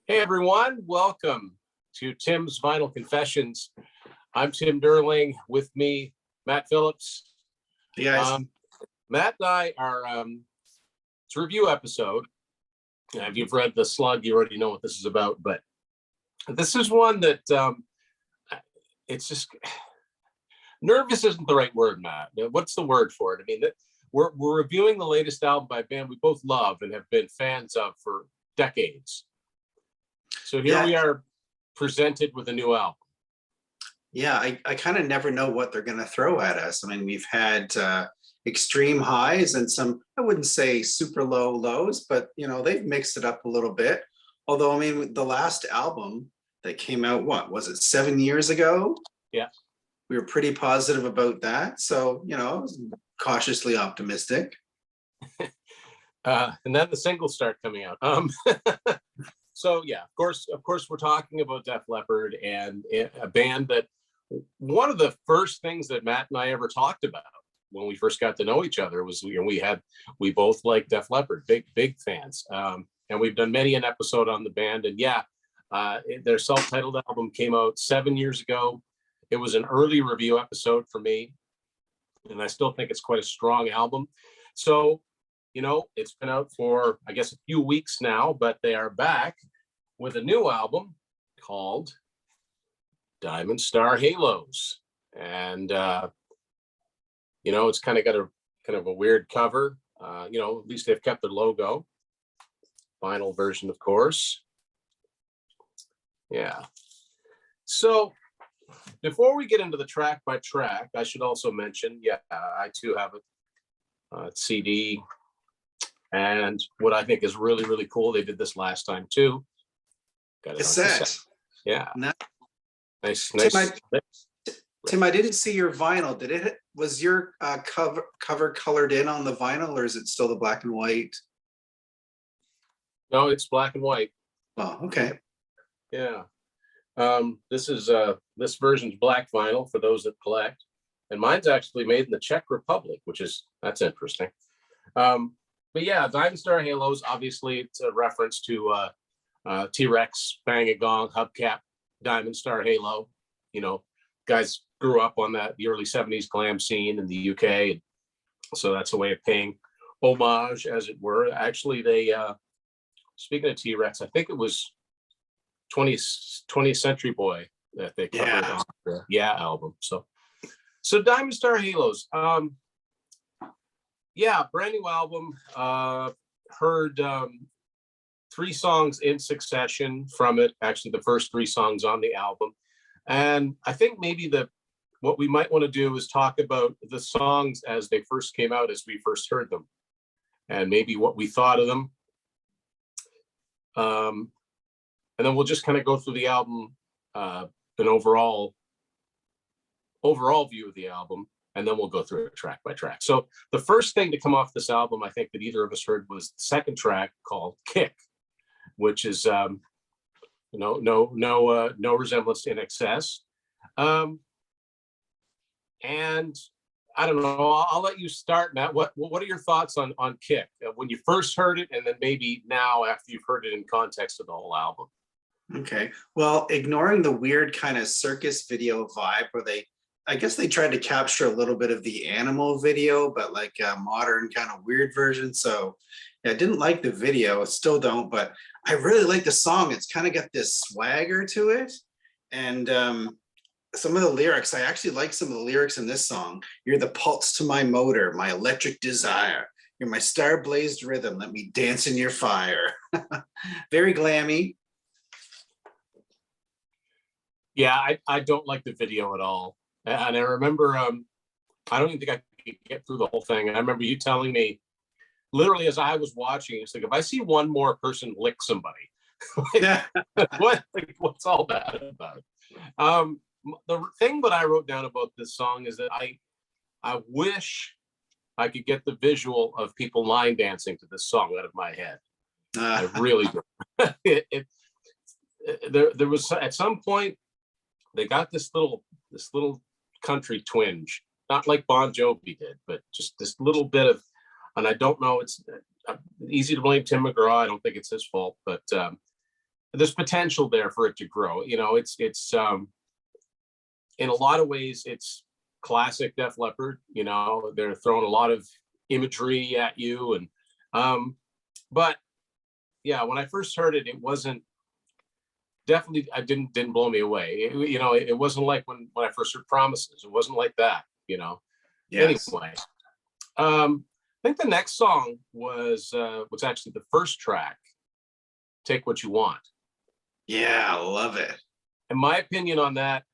Hey everyone, welcome to Tim's Vinyl Confessions. I'm Tim Derling. With me, Matt Phillips. Hey guys. Matt and I are it's a review episode. If you've read The Slug, you already know what this is about, but this is one that it's just nervous isn't the right word, Matt. What's the word for it? I mean, we're reviewing the latest album by a band we both love and have been fans of for decades. So here we are presented with a new album. Yeah, I kind of never know what they're going to throw at us. I mean, we've had extreme highs and some, I wouldn't say super low lows, but, you know, they've mixed it up a little bit. Although, I mean, the last album that came out, what was it, 7 years ago? Yeah. We were pretty positive about that. So, you know, I was cautiously optimistic. And then the singles start coming out. So yeah, of course, we're talking about Def Leppard, and a band that one of the first things that Matt and I ever talked about when we first got to know each other was we both like Def Leppard, big fans, and we've done many an episode on the band. And their self-titled album came out 7 years ago. It was an early review episode for me, and I still think it's quite a strong album. So, you know, it's been out for, I guess, a few weeks now, but they are back with a new album called Diamond Star Halos. And, you know, it's kind of got a weird cover. You know, at least they've kept their logo. Vinyl version, of course. Yeah. So before we get into the track by track, I should also mention, I too have a CD. And what I think is really, really cool, they did this last time too. Got it cassette. Yeah. Nice. Tim, I didn't see your vinyl. Was your cover colored in on the vinyl, or is it still the black and white? No, it's black and white. Oh, okay. Yeah. This version's black vinyl for those that collect. And mine's actually made in the Czech Republic, that's interesting. But yeah, Diamond Star Halos, obviously it's a reference to T-Rex, Bang a Gong, Hubcap, Diamond Star Halo. You know, guys grew up on the early 70s glam scene in the UK. And so that's a way of paying homage, as it were. Actually, they, speaking of T-Rex, I think it was 20th Century Boy that they covered on the album. So Diamond Star Halos. Brand new album. Heard 3 songs in succession from it. Actually, the first 3 songs on the album. And I think maybe what we might want to do is talk about the songs as they first came out, as we first heard them, and maybe what we thought of them. And then we'll just kind of go through the album, an overall view of the album. And then we'll go through it track by track. So the first thing to come off this album, I think, that either of us heard was the second track called Kick, which is no resemblance to In Excess. And I don't know, I'll let you start, Matt. What are your thoughts on Kick when you first heard it, and then maybe now after you've heard it in context of the whole album? Okay. Well, ignoring the weird kind of circus video vibe where I guess they tried to capture a little bit of the Animal video, but like a modern kind of weird version. So yeah, I didn't like the video, I still don't, but I really like the song. It's kind of got this swagger to it. And some of the lyrics, I actually like some of the lyrics in this song. You're the pulse to my motor, my electric desire. You're my star-blazed rhythm. Let me dance in your fire. Very glammy. Yeah, I don't like the video at all. And I remember, I don't even think I could get through the whole thing. And I remember you telling me, literally as I was watching, it's like, if I see one more person lick somebody, what's all that about? The thing that I wrote down about this song is that I wish I could get the visual of people line dancing to this song out of my head. I really do. There was, at some point, they got this little country twinge, not like Bon Jovi did, but just this little bit of, and I don't know, it's easy to blame Tim McGraw. I don't think it's his fault, but there's potential there for it to grow. You know, it's in a lot of ways it's classic Def Leppard. You know, they're throwing a lot of imagery at you, and but yeah, when I first heard it, it wasn't definitely. I didn't blow me away. You know, it wasn't like when I first heard Promises. It wasn't like that. You know. Yes. Anyway, I think the next song was actually the first track, "Take What You Want." Yeah, I love it. And my opinion on that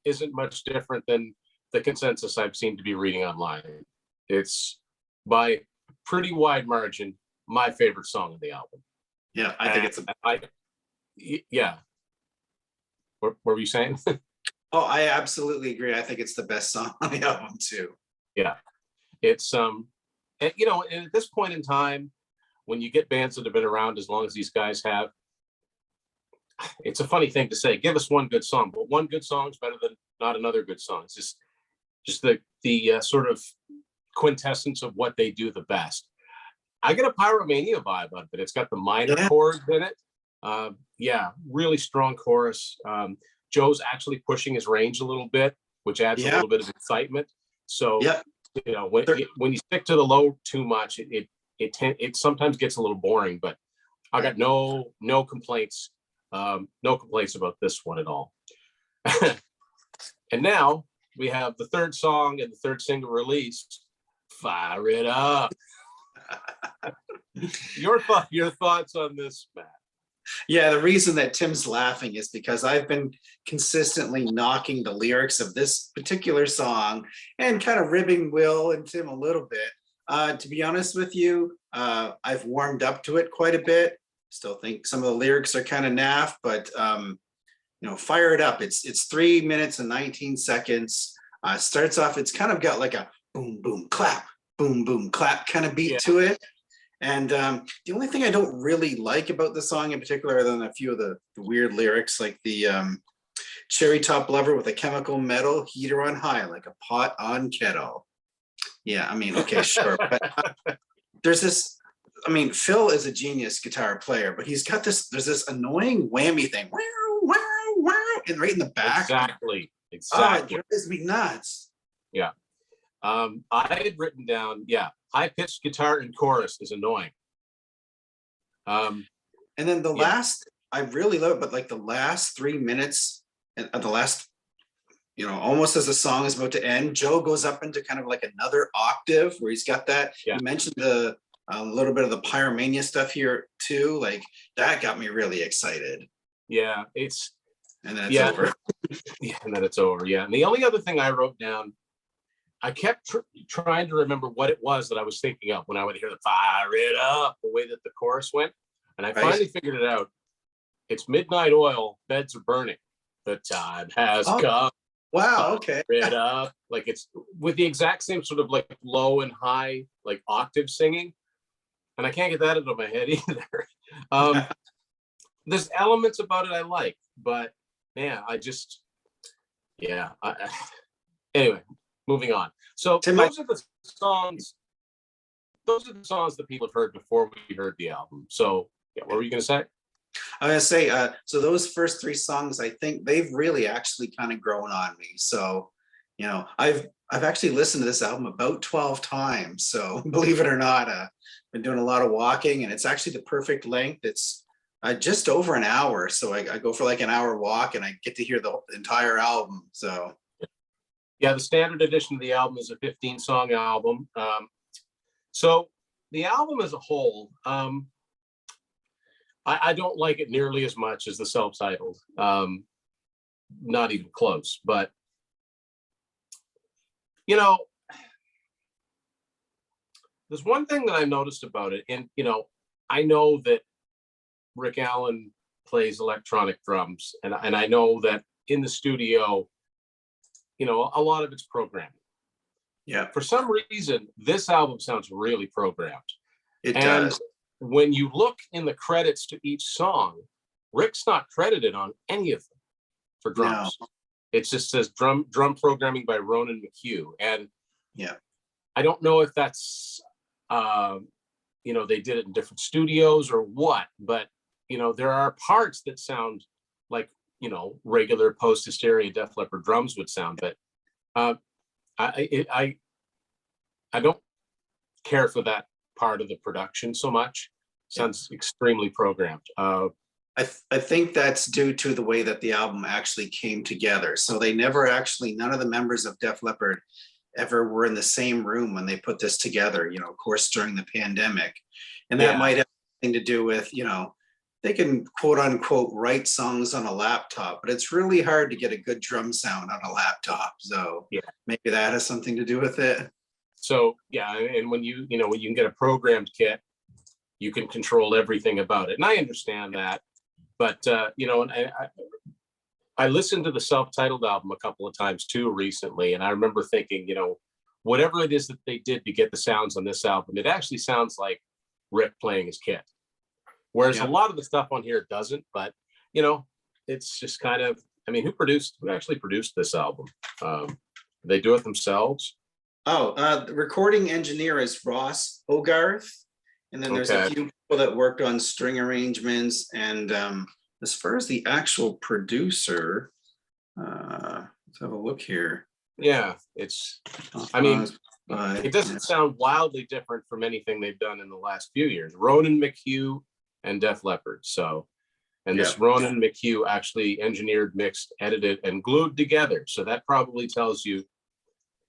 isn't much different than the consensus I've seen to be reading online. It's by a pretty wide margin my favorite song on the album. Yeah, I think it's yeah. What were you saying? Oh, I absolutely agree. I think it's the best song on the album too. Yeah, it's and, you know, and at this point in time, when you get bands that have been around as long as these guys have, it's a funny thing to say. Give us one good song, but one good song is better than not another good song. It's just the sort of quintessence of what they do the best. I get a Pyromania vibe out of it. It's got the minor chords in it. Yeah, really strong chorus. Joe's actually pushing his range a little bit, which adds a little bit of excitement. So you know, when you stick to the low too much, it sometimes gets a little boring. But I got no complaints. No complaints about this one at all. And now we have the third song and the third single released, "Fire It Up." Your thoughts on this, Matt? Yeah, the reason that Tim's laughing is because I've been consistently knocking the lyrics of this particular song and kind of ribbing Will and Tim a little bit. To be honest with you, I've warmed up to it quite a bit. Still think some of the lyrics are kind of naff, but you know, Fire It Up. It's 3 minutes and 19 seconds. Starts off, it's kind of got like a boom, boom, clap, boom, boom, clap kind of beat to it. And the only thing I don't really like about the song in particular, other than a few of the weird lyrics, like the cherry top lover with a chemical metal heater on high, like a pot on kettle. Yeah, I mean, okay, sure. But there's this, I mean, Phil is a genius guitar player, but he's got this, there's this annoying whammy thing. Wow, wow, wow, and right in the back. Exactly. Oh, it drives me nuts. Yeah. I had written down, high-pitched guitar in chorus is annoying. And then the last, I really love it, but like the last 3 minutes and the last, you know, almost as the song is about to end, Joe goes up into kind of like another octave where he's got that. You mentioned a little bit of the Pyromania stuff here too. Like that got me really excited. Yeah, and then it's over. Yeah, and then it's over. Yeah, and the only other thing I wrote down, I kept trying to remember what it was that I was thinking of when I would hear the "Fire It Up," the way that the chorus went, and I finally figured it out. It's Midnight Oil, Beds Are Burning. The time has come. Wow. Okay. Fire it up. Like it's with the exact same sort of like low and high, like octave singing, and I can't get that out of my head either. There's elements about it I like, but man, anyway, moving on. So those are the songs that people have heard before we heard the album. So what were you going to say? I'm going to say, so those first 3 songs, I think they've really actually kind of grown on me. So, you know, I've actually listened to this album about 12 times. So believe it or not, been doing a lot of walking, and it's actually the perfect length. It's just over an hour. So I go for like an hour walk and I get to hear the entire album. So yeah, the standard edition of the album is a 15-song album. So the album as a whole, I don't like it nearly as much as the self-titled. Not even close. But, you know, there's one thing that I noticed about it. And, you know, I know that Rick Allen plays electronic drums. And I know that in the studio, you know, a lot of it's programming. Yeah. For some reason, this album sounds really programmed. It does. When you look in the credits to each song, Rick's not credited on any of them for drums. No. It just says drum programming by Ronan McHugh. And I don't know if that's, you know, they did it in different studios or what, but there are parts that sound like, regular post-hysteria Def Leppard drums would sound, but I don't care for that part of the production so much. Sounds extremely programmed. I think that's due to the way that the album actually came together. So they never actually, none of the members of Def Leppard ever were in the same room when they put this together, of course, during the pandemic. And that might have something to do with, they can quote unquote write songs on a laptop, but it's really hard to get a good drum sound on a laptop. So maybe that has something to do with it. So and when you can get a programmed kit, you can control everything about it. And I understand that. But, I listened to the self-titled album a couple of times too recently. And I remember thinking, whatever it is that they did to get the sounds on this album, it actually sounds like Rick playing his kit. Whereas a lot of the stuff on here doesn't, but, it's just kind of, who actually produced this album? They do it themselves? The recording engineer is Ross Hogarth. And then there's a few people that worked on string arrangements. And as far as the actual producer, let's have a look here. Yeah, it doesn't sound wildly different from anything they've done in the last few years. Ronan McHugh and Def Leppard. So, and this Ronan McHugh actually engineered, mixed, edited, and glued together. So that probably tells you,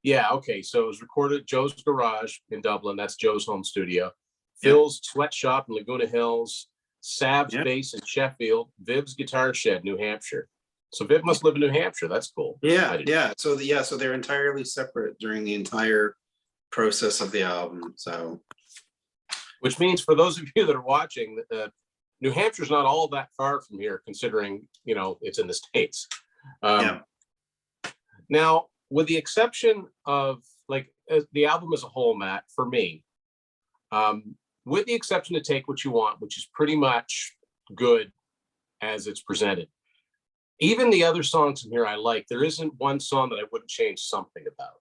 so it was recorded at Joe's Garage in Dublin. That's Joe's home studio. Phil's Sweatshop in Laguna Hills, Sav's Bass in Sheffield, Viv's Guitar Shed, New Hampshire. So Viv must live in New Hampshire. That's cool. So they're entirely separate during the entire process of the album. So, which means for those of you that are watching, New Hampshire's not all that far from here, considering it's in the States. Now, with the exception of the album as a whole, Matt, for me. With the exception to Take What You Want, which is pretty much good as it's presented. Even the other songs in here I like. There isn't one song that I wouldn't change something about.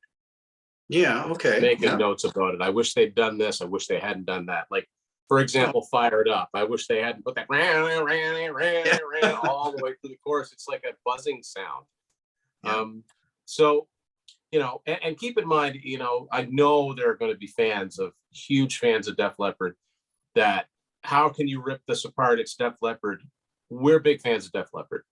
Making notes about it. I wish they'd done this. I wish they hadn't done that. Like, for example, Fire It Up. I wish they hadn't put that all the way through the chorus. It's like a buzzing sound. So, and keep in mind, I know there are going to be huge fans of Def Leppard, that how can you rip this apart? It's Def Leppard. We're big fans of Def Leppard.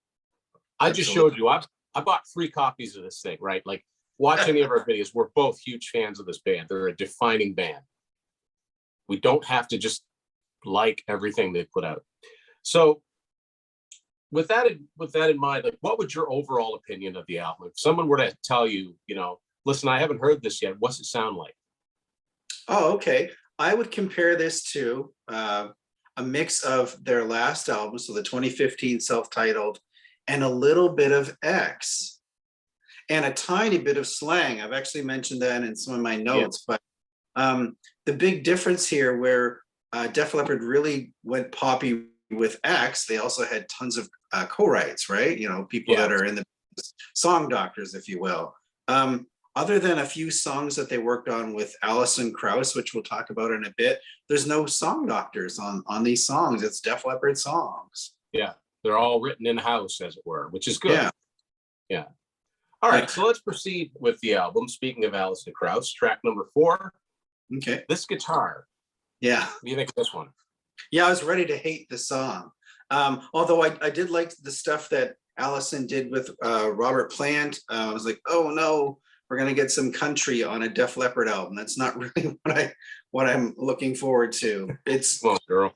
I just showed you, I bought 3 copies of this thing, right? Like, watch any of our videos. We're both huge fans of this band. They're a defining band. We don't have to just like everything they put out. So with that in mind, like, what would your overall opinion of the album? If someone were to tell you, listen, I haven't heard this yet, what's it sound like? I would compare this to a mix of their last album, so the 2015 self-titled, and a little bit of X, and a tiny bit of Slang. I've actually mentioned that in some of my notes, but the big difference here, where Def Leppard really went poppy with X, they also had tons of co-writes, right? People that are in the song doctors, if you will. Other than a few songs that they worked on with Alison Krauss, which we'll talk about in a bit, there's no song doctors on these songs. It's Def Leppard songs. Yeah, they're all written in-house, as it were, which is good. Yeah. All right, so let's proceed with the album. Speaking of Alison Krauss, track number 4. Okay. This Guitar. Yeah. What do you think of this one? Yeah, I was ready to hate the song. Although I did like the stuff that Alison did with Robert Plant. I was like, oh no, we're gonna get some country on a Def Leppard album. That's not really what I'm looking forward to. It's well, girl.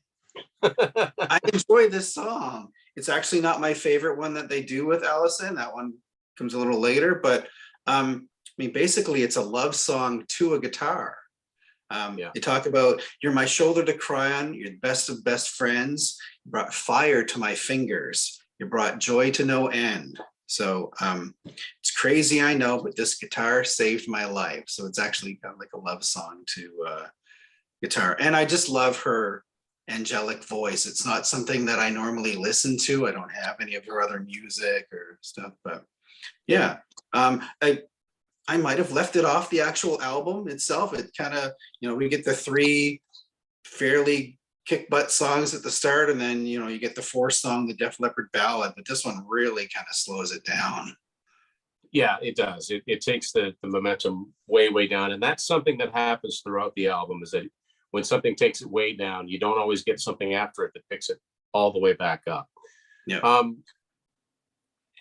I enjoy this song. It's actually not my favorite one that they do with Alison. That one comes a little later, but basically it's a love song to a guitar. You talk about, you're my shoulder to cry on, you're the best of best friends, you brought fire to my fingers, you brought joy to no end. So it's crazy, I know, but this guitar saved my life. So it's actually kind of like a love song to guitar. And I just love her angelic voice. It's not something that I normally listen to. I don't have any of her other music or stuff, but yeah. I might have left it off the actual album itself. It kind of, we get the 3 fairly kick butt songs at the start, and then you get the fourth song, the Def Leppard ballad, but this one really kind of slows it down. Yeah, it does. It takes the momentum way down, and that's something that happens throughout the album. Is that when something takes it way down, you don't always get something after it that picks it all the way back up. Yeah.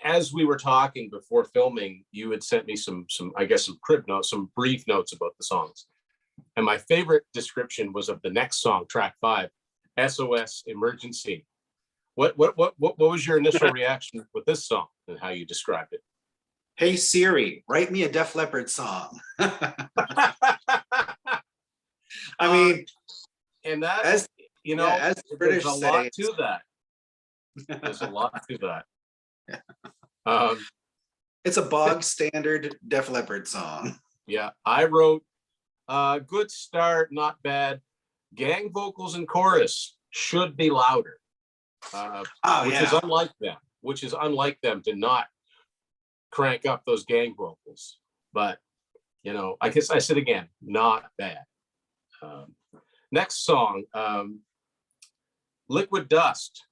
As we were talking before filming, you had sent me some I guess some crib notes, some brief notes about the songs, and my favorite description was of the next song, track 5, SOS Emergency. What was your initial reaction with this song and how you described it? Hey Siri, write me a Def Leppard song. I mean, and that, as as the British there's a say, lot to that. There's a lot to that. It's a bog standard Def Leppard song. Yeah, I wrote good start, not bad. Gang vocals and chorus should be louder. Which is unlike them. Which is unlike them to not crank up those gang vocals. But I guess I said again, not bad. Next song, Liquid Dust.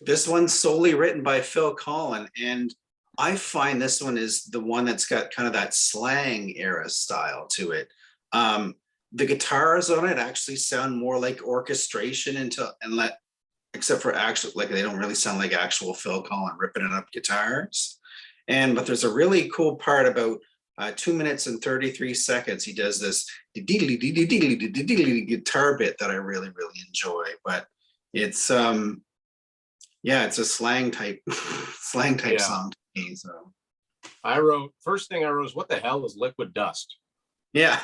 This one's solely written by Phil Collen, and I find this one is the one that's got kind of that slang era style to it. The guitars on it actually sound more like orchestration except for actual, like they don't really sound like actual Phil Collen ripping it up guitars. But there's a really cool part about 2 minutes and 33 seconds. He does this guitar bit that I really enjoy. But it's it's a slang type song to me. So First thing I wrote was, what the hell is Liquid Dust? Yeah.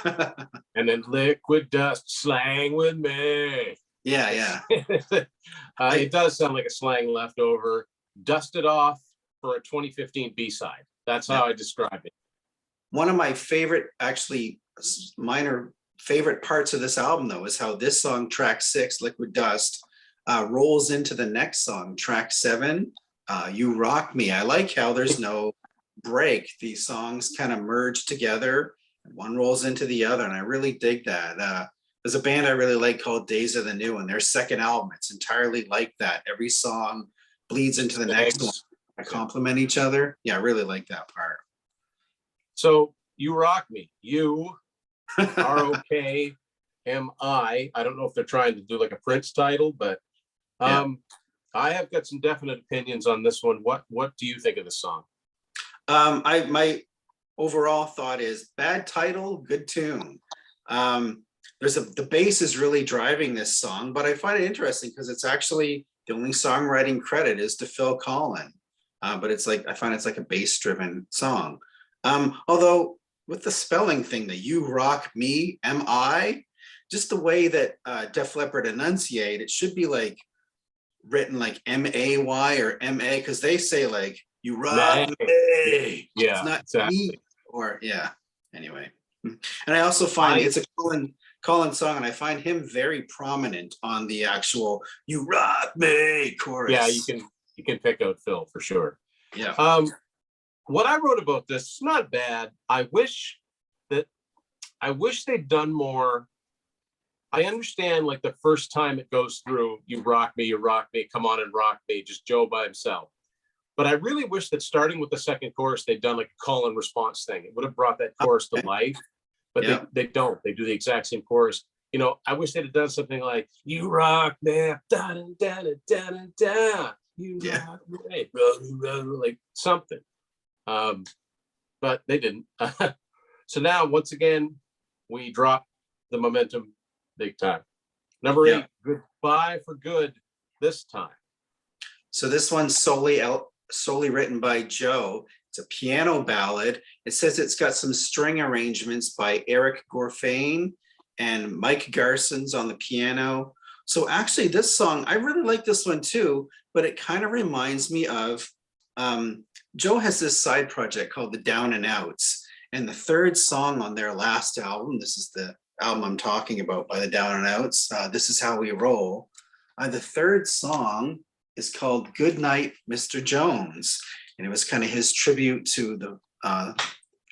And then Liquid Dust, slang with me. Yeah. It does sound like a slang leftover. Dusted off for a 2015 B-side. That's how I describe it. One of my favorite, actually minor favorite parts of this album, though, is how this song, track 6, Liquid Dust, rolls into the next song, track 7, You Rock Me. I like how there's no break. These songs kind of merge together. One rolls into the other, and I really dig that. There's a band I really like called Days of the New, and their second album, it's entirely like that. Every song bleeds into the next one. I complement each other. Yeah, I really like that part. So You Rock Me. You ROKMI. I don't know if they're trying to do like a Prince title, but I have got some definite opinions on this one. What do you think of the song? My overall thought is bad title, good tune. The bass is really driving this song, but I find it interesting because it's actually the only songwriting credit is to Phil Collen. But I find it's like a bass-driven song. Although with the spelling thing, the You Rock Me, M-I, just the way that Def Leppard enunciate, it should be like written like M-A-Y or M-A, because they say like, you rock me. Yeah, it's not exactly. me. Or anyway. And I also find it's a Colin song, and I find him very prominent on the actual "You Rock Me" chorus. Yeah, you can pick out Phil for sure. Yeah. What I wrote about this is not bad. I wish they'd done more. I understand, like the first time it goes through, you rock me, come on and rock me, just Joe by himself. But I really wish that starting with the second chorus, they'd done like a call and response thing. It would have brought that chorus to life. But they don't. They do the exact same chorus. I wish they'd have done something like, you rock me, da da da da da da. You rock me, like something. But they didn't. So now, once again, we drop the momentum big time. Number 8, Goodbye for Good this time. So this one's solely written by Joe. It's a piano ballad. It says it's got some string arrangements by Eric Gorfain and Mike Garson's on the piano. So actually this song, I really like this one too, but it kind of reminds me of, Joe has this side project called the Down and Outs. And the third song on their last album, this is the album I'm talking about by the Down and Outs, This Is How We Roll. The third song is called Good Night, Mr. Jones. And it was kind of his tribute to the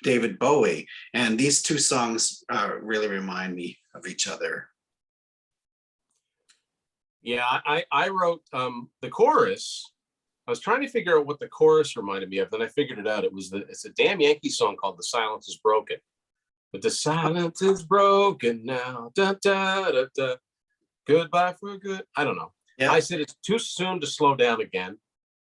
David Bowie. And these two songs really remind me of each other. Yeah, I wrote the chorus. I was trying to figure out what the chorus reminded me of. Then I figured it out. It's a damn Yankee song called "The Silence Is Broken." But the silence is broken now. Da, da, da, da. Goodbye for good. I don't know. Yeah. I said it's too soon to slow down again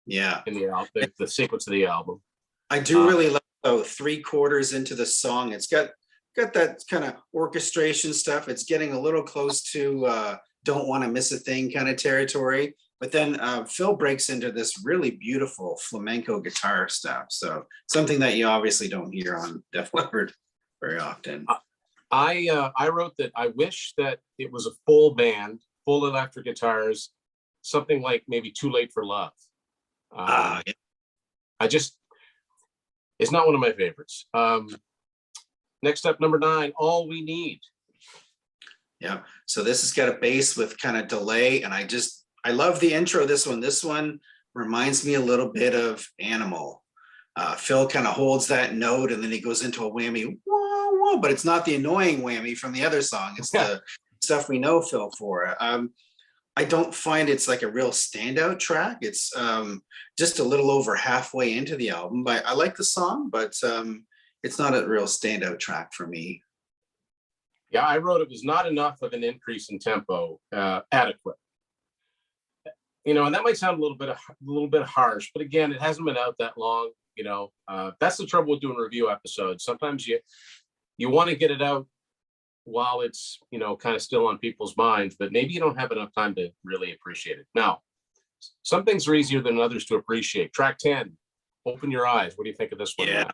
Yeah. in the sequence of the album. I do really like, though, 3/4 into the song. It's got that kind of orchestration stuff. It's getting a little close to "Don't Want to Miss a Thing" kind of territory. But then Phil breaks into this really beautiful flamenco guitar stuff. So something that you obviously don't hear on Def Leppard very often. I wrote that I wish that it was a full band, full electric guitars, something like maybe "Too Late for Love." Yeah. I just, it's not one of my favorites. Next up, number 9, "All We Need." Yeah. So this has got a bass with kind of delay, and I love the intro of this one. This one reminds me a little bit of Animal. Phil kind of holds that note and then he goes into a whammy, whoa, whoa, but it's not the annoying whammy from the other song. It's the stuff we know Phil for. I don't find it's like a real standout track. It's just a little over halfway into the album. But I like the song, but it's not a real standout track for me. Yeah, I wrote it was not enough of an increase in tempo, adequate. And that might sound a little bit harsh, but again, it hasn't been out that long. That's the trouble with doing review episodes. Sometimes you want to get it out while it's kind of still on people's minds, but maybe you don't have enough time to really appreciate it. Now, some things are easier than others to appreciate. Track 10, "Open Your Eyes." What do you think of this one? Yeah.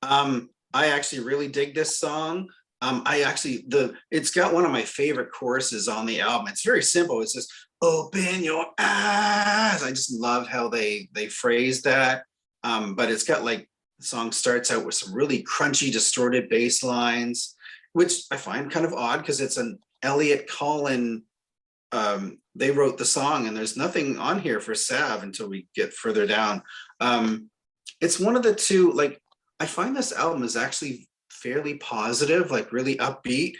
I actually really dig this song. It's got one of my favorite choruses on the album. It's very simple. It's just "Open your eyes." I just love how they phrase that. But it's got the song starts out with some really crunchy, distorted bass lines, which I find kind of odd because it's an Elliott Collin. They wrote the song, and there's nothing on here for Sav until we get further down. It's one of the two. I find this album is actually fairly positive, really upbeat.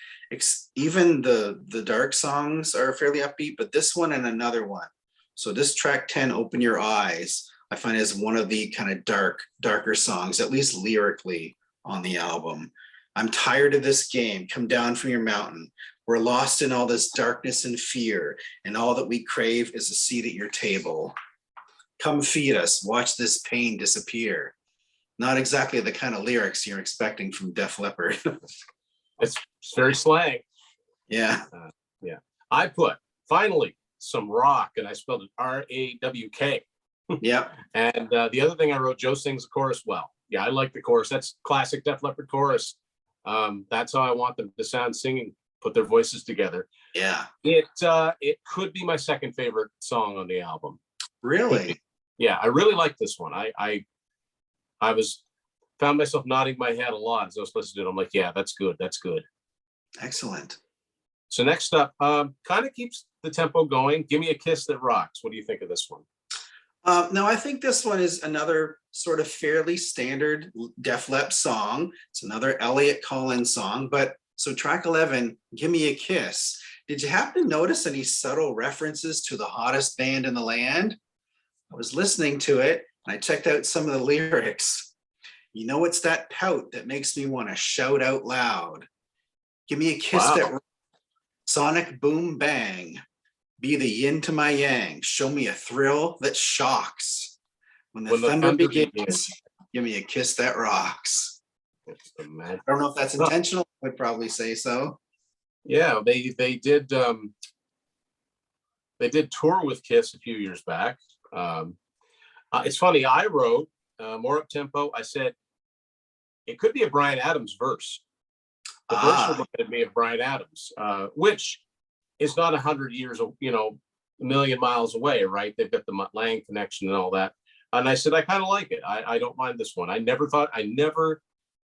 Even the dark songs are fairly upbeat, but this one and another one. So this track 10, "Open Your Eyes," I find is one of the kind of darker songs, at least lyrically, on the album. "I'm tired of this game. Come down from your mountain. We're lost in all this darkness and fear, and all that we crave is a seat at your table. Come feed us. Watch this pain disappear." Not exactly the kind of lyrics you're expecting from Def Leppard. It's very slang. Yeah. Yeah. I put finally some rock, and I spelled it RAWK. Yeah. And the other thing I wrote, "Joe sings the chorus well." Yeah, I like the chorus. That's classic Def Leppard chorus. That's how I want them to sound singing, put their voices together. Yeah. It could be my second favorite song on the album. Really? Yeah, I really like this one. I found myself nodding my head a lot as I was listening to it. I'm like, yeah, that's good. That's good. Excellent. So next up, kind of keeps the tempo going. "Give Me a Kiss That Rocks." What do you think of this one? No, I think this one is another sort of fairly standard Def Leppard song. It's another Elliott Collin song. But so track 11, "Give Me a Kiss." Did you happen to notice any subtle references to the hottest band in the land? I was listening to it and I checked out some of the lyrics. "You know, it's that pout that makes me want to shout out loud. Give me a kiss that sonic boom bang. Be the yin to my yang. Show me a thrill that shocks. When the thunder begins, give me a kiss that rocks." I don't know if that's intentional. I would probably say so. Yeah, they did tour with Kiss a few years back. It's funny. I wrote more up tempo. I said it could be a Bryan Adams verse. The verse reminded me of Bryan Adams, which is not 100 years, a million miles away, right? They've got the Mutt Lange connection and all that. And I said, I kind of like it. I don't mind this one. I never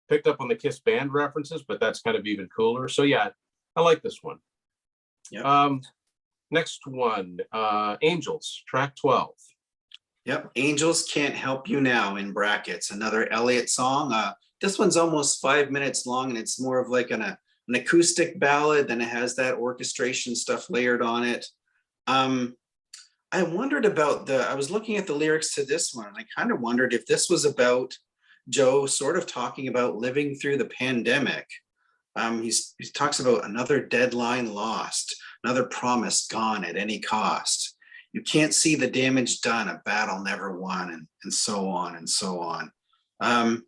picked up on the Kiss band references, but that's kind of even cooler. So yeah, I like this one. Yep. Next one, Angels, track 12. Yep. "Angels Can't Help You Now," in brackets, another Elliott song. This one's almost 5 minutes long, and it's more of like an acoustic ballad. Then it has that orchestration stuff layered on it. Um, I wondered about I was looking at the lyrics to this one, and I kind of wondered if this was about Joe sort of talking about living through the pandemic. He talks about another deadline lost, another promise gone at any cost. You can't see the damage done, a battle never won, and so on and so on. I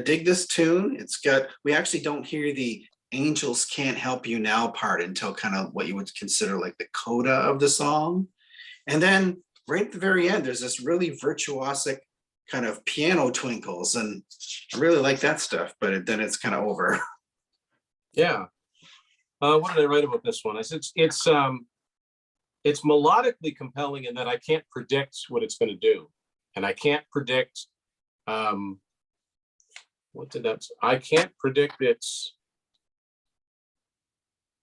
dig this tune. We actually don't hear the angels can't help you now part until kind of what you would consider like the coda of the song. And then right at the very end, there's this really virtuosic kind of piano twinkles, and I really like that stuff, but then it's kind of over. Yeah. What did I write about this one? I said it's melodically compelling in that I can't predict what it's going to do, and I can't predict I can't predict its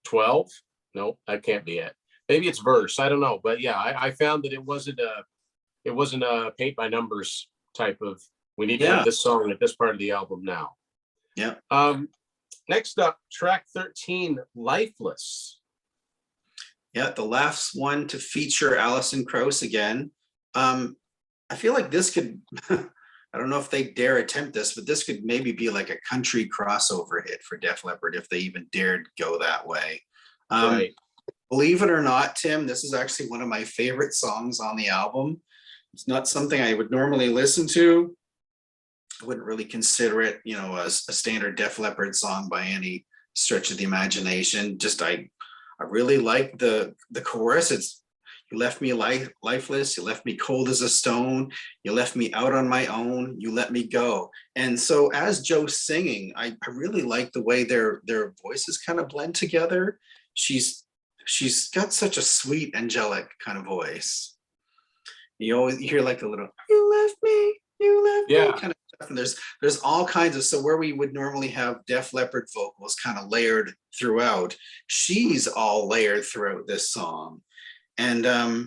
12. No, that can't be it. Maybe it's verse. I don't know, but yeah, I found that it wasn't a paint by numbers type of. We need to have this song at this part of the album now. Yeah. Next up, track 13, Lifeless. Yeah, the last one to feature Alison Krauss again. I feel like this could, I don't know if they dare attempt this, but this could maybe be like a country crossover hit for Def Leppard if they even dared go that way. Right. Believe it or not, Tim, this is actually one of my favorite songs on the album. It's not something I would normally listen to. I wouldn't really consider it, a standard Def Leppard song by any stretch of the imagination. Just I really like the chorus. It's you left me lifeless, you left me cold as a stone, you left me out on my own, you let me go. And so as Joe's singing, I really like the way their voices kind of blend together. She's got such a sweet, angelic kind of voice. You always hear like a little you left me kind of stuff. And there's all kinds of, so where we would normally have Def Leppard vocals kind of layered throughout, she's all layered throughout this song. And I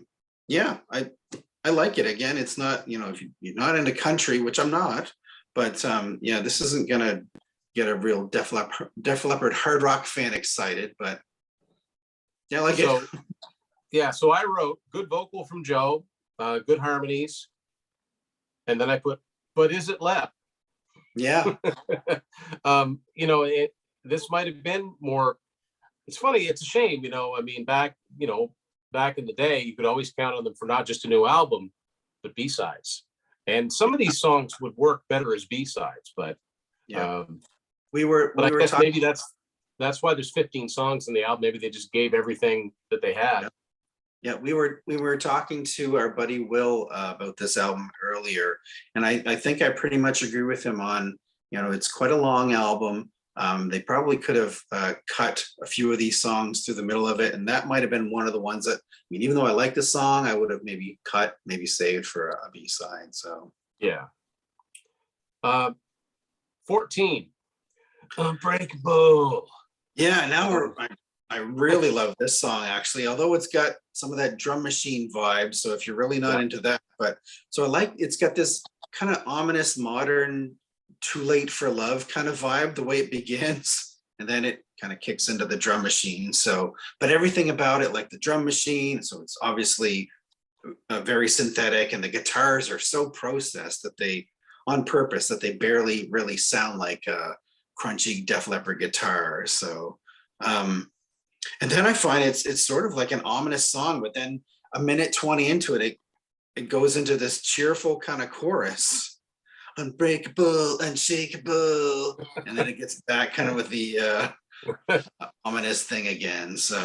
like it. Again, it's not, if you're not into country, which I'm not, but this isn't gonna get a real Def Leppard hard rock fan excited, but yeah, I like it. Yeah, so I wrote good vocal from Joe, good harmonies, and then I put, but is it Lep? Yeah. This might have been more. It's funny. It's a shame, I mean, back in the day, you could always count on them for not just a new album, but B-sides. And some of these songs would work better as B-sides, but yeah, but I guess maybe that's why there's 15 songs in the album. Maybe they just gave everything that they had. Yeah, we were talking to our buddy Will about this album earlier, and I think I pretty much agree with him on, it's quite a long album. They probably could have cut a few of these songs through the middle of it, and that might have been one of the ones that, even though I like the song, I would have maybe saved for a B-side. So yeah. 14, Unbreakable. Yeah, now I really love this song, actually, although it's got some of that drum machine vibe. So if you're really not into that, but so it's got this kind of ominous modern Too Late for Love kind of vibe, the way it begins, and then it kind of kicks into the drum machine. So, but everything about it, like the drum machine, so it's obviously very synthetic, and the guitars are so processed that on purpose, that they barely really sound like a crunchy Def Leppard guitar. So, and then I find it's sort of like an ominous song, but then a minute 20 into it, it goes into this cheerful kind of chorus. Unbreakable, unshakable, and then it gets back kind of with the ominous thing again. So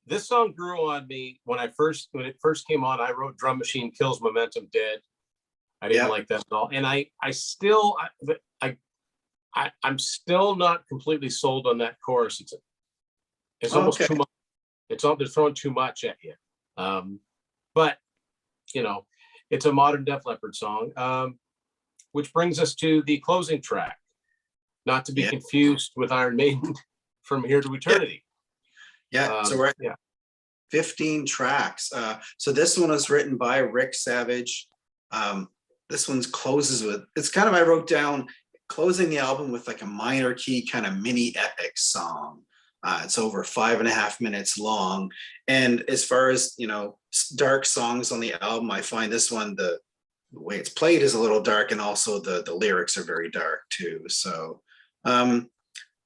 this song grew on me when it first came on. I wrote "Drum Machine Kills Momentum Dead." I didn't like that at all, and I'm still not completely sold on that chorus. It's almost too much. They're throwing too much at you, but it's a modern Def Leppard song, which brings us to the closing track, not to be confused with Iron Maiden, From Here to Eternity. So we're at 15 tracks. So this one was written by Rick Savage. This one's closes with, it's kind of, I wrote down closing the album with like a minor key kind of mini epic song. It's over 5.5 minutes long. And as far as, dark songs on the album, I find this one, the way it's played is a little dark, and also the lyrics are very dark too. So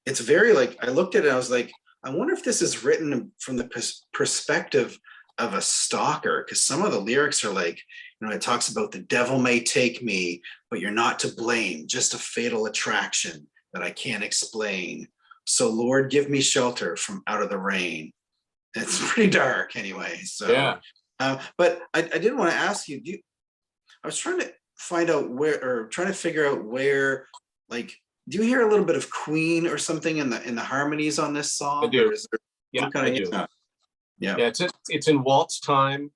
it's very, like, I looked at it, I was like, I wonder if this is written from the perspective of a stalker, because some of the lyrics are like, it talks about the devil may take me, but you're not to blame, just a fatal attraction that I can't explain. So Lord, give me shelter from out of the rain. It's pretty dark anyway. So, Yeah. But I did want to ask you, I was trying to find out trying to figure out where, like, do you hear a little bit of Queen or something in the harmonies on this song? I do. Yeah, I do. Yeah. It's in waltz time,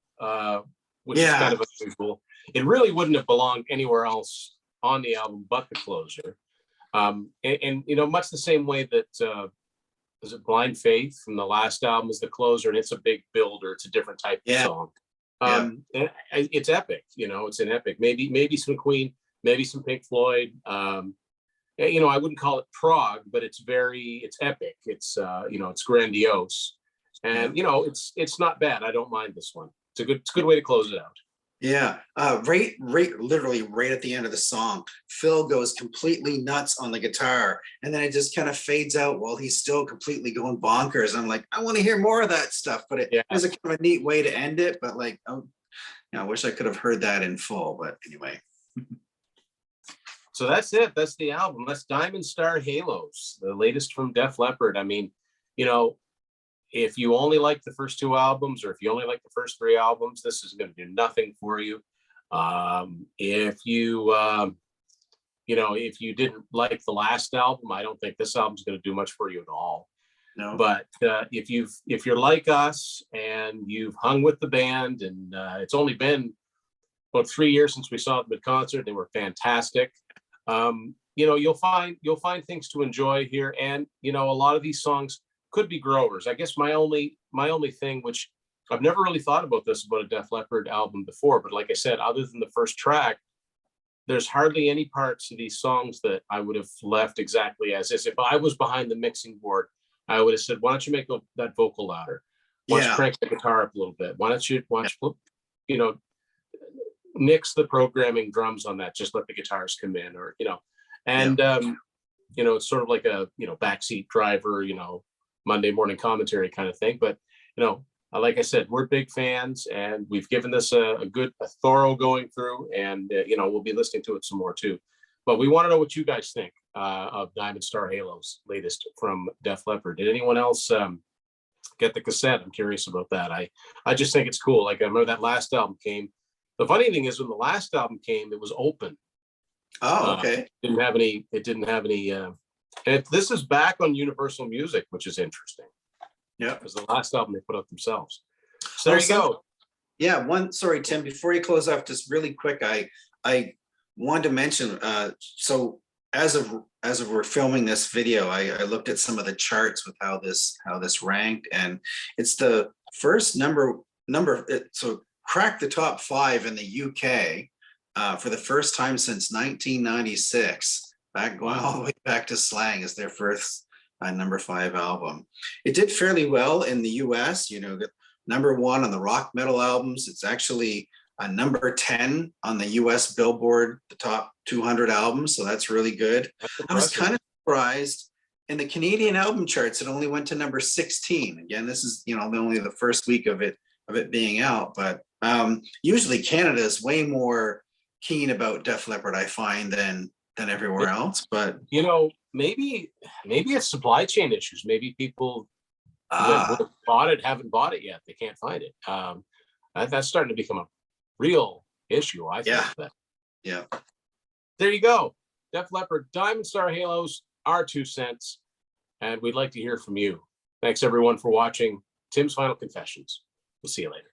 which is kind of unusual. It really wouldn't have belonged anywhere else on the album but the closer. And much the same way that is it Blind Faith from the last album is the closer, and it's a big builder. It's a different type of song. And it's epic. It's an epic. Maybe some Queen, maybe some Pink Floyd. I wouldn't call it prog, but it's epic. It's it's grandiose, and it's not bad. I don't mind this one. It's a good way to close it out. Yeah, literally right at the end of the song, Phil goes completely nuts on the guitar, and then it just kind of fades out while he's still completely going bonkers. I'm like, I want to hear more of that stuff, but it is a kind of a neat way to end it. But like, I wish I could have heard that in full. But anyway. So that's it. That's the album. That's Diamond Star Halos, the latest from Def Leppard. I mean, if you only like the first two albums, or if you only like the first three albums, this is going to do nothing for you. If you didn't like the last album, I don't think this album's going to do much for you at all. No. But if you're like us and you've hung with the band, and it's only been about 3 years since we saw them at concert, they were fantastic. You'll find things to enjoy here, and a lot of these songs could be growers. I guess my only thing, which I've never really thought about this about a Def Leppard album before, but like I said, other than the first track, there's hardly any parts of these songs that I would have left exactly as is. If I was behind the mixing board, I would have said, why don't you make that vocal louder? Why don't you crank the guitar up a little bit? Why don't you nix the programming drums on that? Just let the guitars come in, or it's sort of like a backseat driver, Monday morning commentary kind of thing. But like I said, we're big fans, and we've given this a thorough going through, and we'll be listening to it some more too. But we want to know what you guys think of Diamond Star Halos, latest from Def Leppard. Did anyone else get the cassette? I'm curious about that. I just think it's cool. Like, I remember that last album came. The funny thing is, when the last album came, it was open. Oh, okay. It didn't have any. And this is back on Universal Music, which is interesting. Yeah, it was the last album they put out themselves. So there you go. Yeah, sorry, Tim, before you close off, just really quick, I wanted to mention, so as of we're filming this video, I looked at some of the charts with how this ranked, and it's the first number, so cracked the top 5 in the UK for the first time since 1996. Going all the way back to Slang as their first number 5 album. It did fairly well in the US, number 1 on the rock metal albums. It's actually number 10 on the US Billboard, the top 200 albums. So that's really good. I was kind of surprised in the Canadian album charts. It only went to number 16. Again, this is, only the first week of it being out, but usually Canada is way more keen about Def Leppard, I find, than everywhere else. But maybe it's supply chain issues. Maybe people that would have bought it haven't bought it yet. They can't find it. That's starting to become a real issue, I think. Yeah. There you go. Def Leppard, Diamond Star Halos, our 2 cents, and we'd like to hear from you. Thanks everyone for watching Tim's Final Confessions. We'll see you later.